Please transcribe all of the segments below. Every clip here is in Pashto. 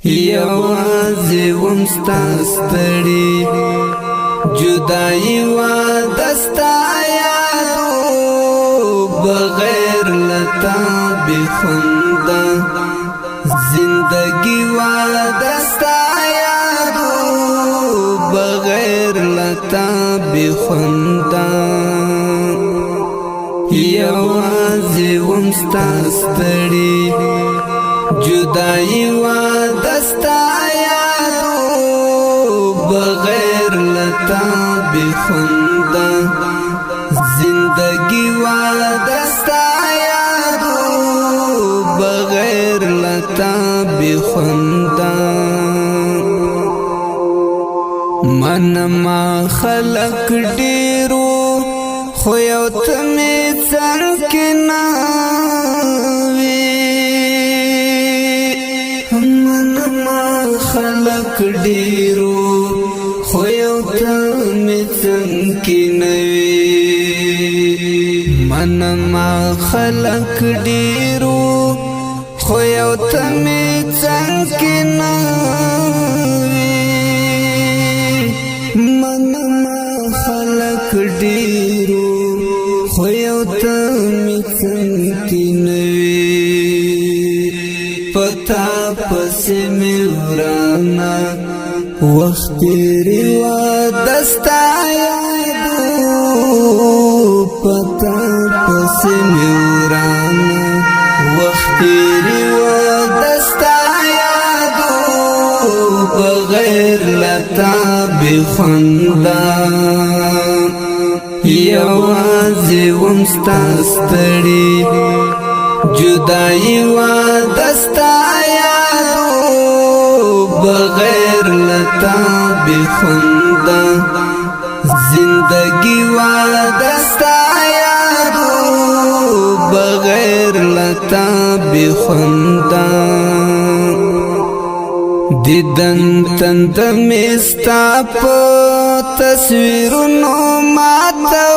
یوازې وم ستا ستړی جدائی و دستا یادو بغیر لتا بخوندا زندگی و دستا یادو بغیر لتا بخوندا یوازې وم ستا ستړی جدائی و دستا یادو بغیر لتا بخوندا زندگی و دستا یادو بغیر لتا بخوندا من ما خلق ډیرو خو یو ته مې څنګه ناوي خلق ډیرو خو یو ته مې څنګه نوي من ما خلق ډیرو خو یو ته مې څنګه نوي من ما خلق ډیرو خو یو ته مې څنګه نوي پتا پسې مې ورانا وخت تیری و دستا یادو پتا پسې مې ورانا وخت تیری و دستا یادو بغیر لتا بخوندا یوازې وم ستا ستړی جدائی و دستا یادو بغیر لتا بخوندا زندگی و دستا یادو بغیر لتا بخوندا دیدن تند مستا په تصویرونو ماتوالا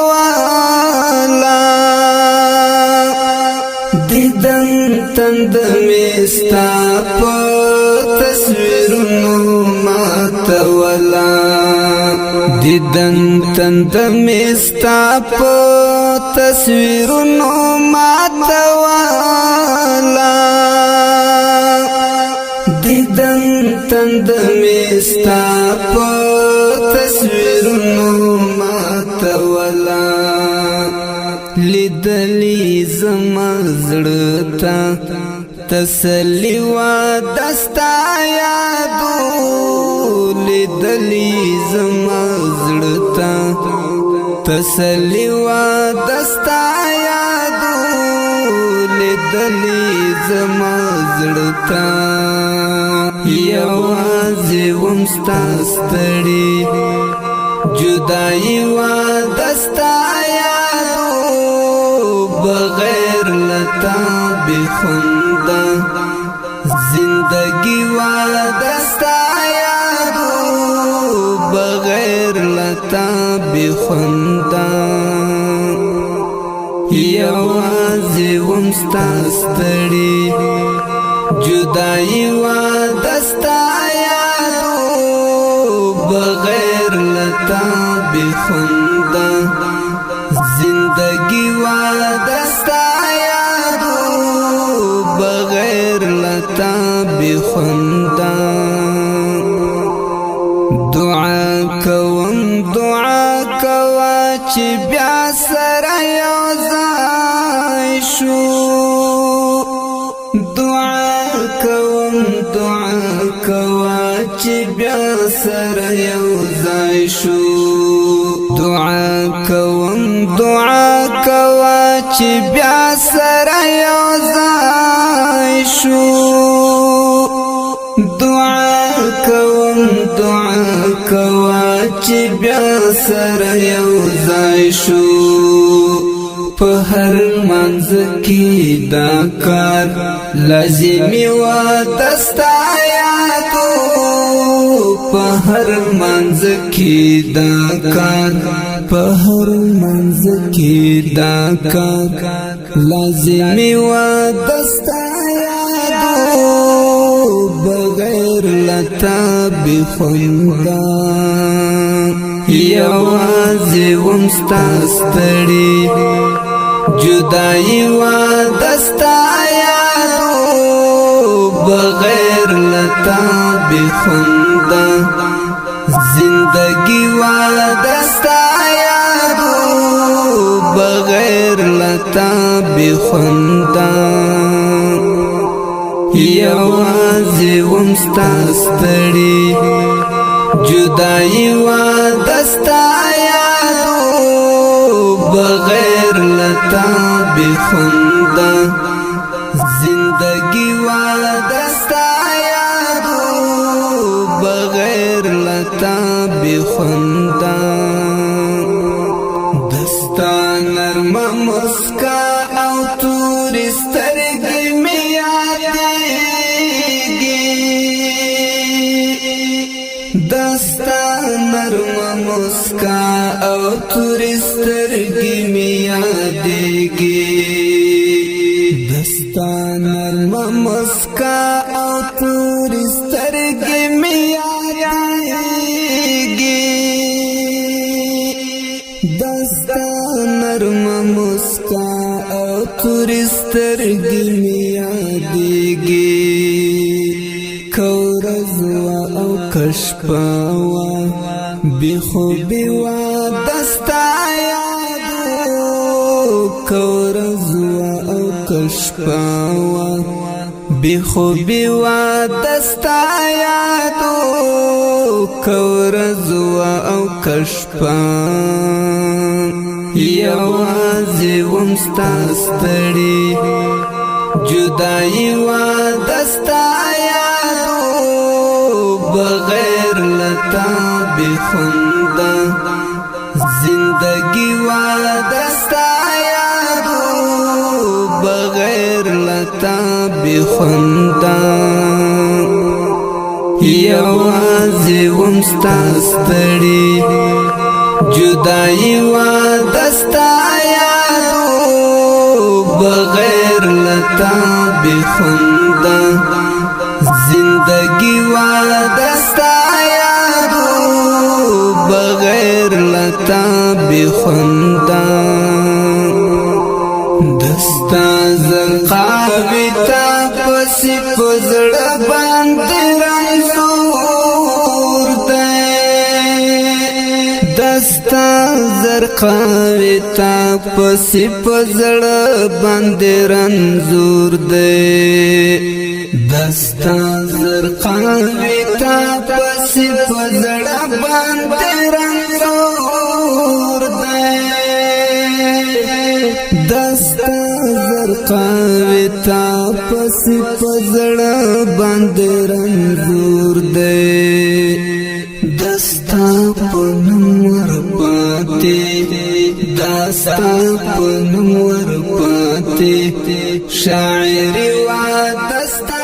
دیدن تند مستا په تصویرونو ماتوالا دیدن تند مستا په تصویرونو ماتوالا دیدن تند مستا په تصویرونو ماتوالا لیدلی زما زړه ته تسلی و دستا یادو لیدلی زما زړه ته تسلی و دستا یادو لیدلی زما زړه ته یوازې وم ستا ستړی جدائی و دستا یادو بغیر لتا بخوندا زندگی و دستا یادو بغیر لتا بخوندا یوازې وم ستا ستړی جدائی و دستا یادو بغیر لتا بخوندا زندگی و دستا یادو بغیر لتا بخوندا دعا کوم چې بیا سره یو ځای شو دعا کوم چې بیا سره یو ځای شو دعا کوم چې بیا سره یو ځای شو دعا کوم چې بیا سره یو ځای شو په هر منځ کې دا کار لازمي و دستا یادو په هر منځ کې دا کار په هر منځ کې دا کار لازمي و دستا یادو بغیر بغیر لتا بخوندا یوازې وم ستا ستړي جدائی و دستا یادو بغیر لتا بخوندا زندگی و دستا یادو بغیر لتا بخوندا یوازې وم ستا ستړي جدائی و دستا یادو بغیر لتا بخوندا زندگی و دستا یادو بغیر لتا بخوندا دستا نرم مسکا او توری سترګې مې یادېږي دستا نرم مسکا او توری سترګې مې یادېږي دستا نرم مسکا او توری سترګې مې یادېږي دستا نرم مسکا او توری سترګې مې یادېږي کورزوا او کشپوا بخوبی و دستا یادو کورزوا او کشپوا بخوبی و دستا یادو کورزوا او کشپا یوازې وم ستا ستړي جدائی و دستا یادو بغیر لتا بخوندا زندگی و دستا یادو بغیر لتا بخوندا یوازې وم ستا ستړي جدائی و دستا یادو بغیر لتا بخوندا زندگی و دستا یادو بغیر لتا بخوندا دستا زرقاوی تا پسی پزړه باندې رنځور دی دستا زرقاوی تا پسی پزړه باندې رنځور دی دستا زرقاوی تا پسی پزړه باندې رنځور دی دستا زرقاوی تا پسی پزړه باندې رنځور دی دستا پنمور پاتے دستا پنمور پاتے شاعری و دستا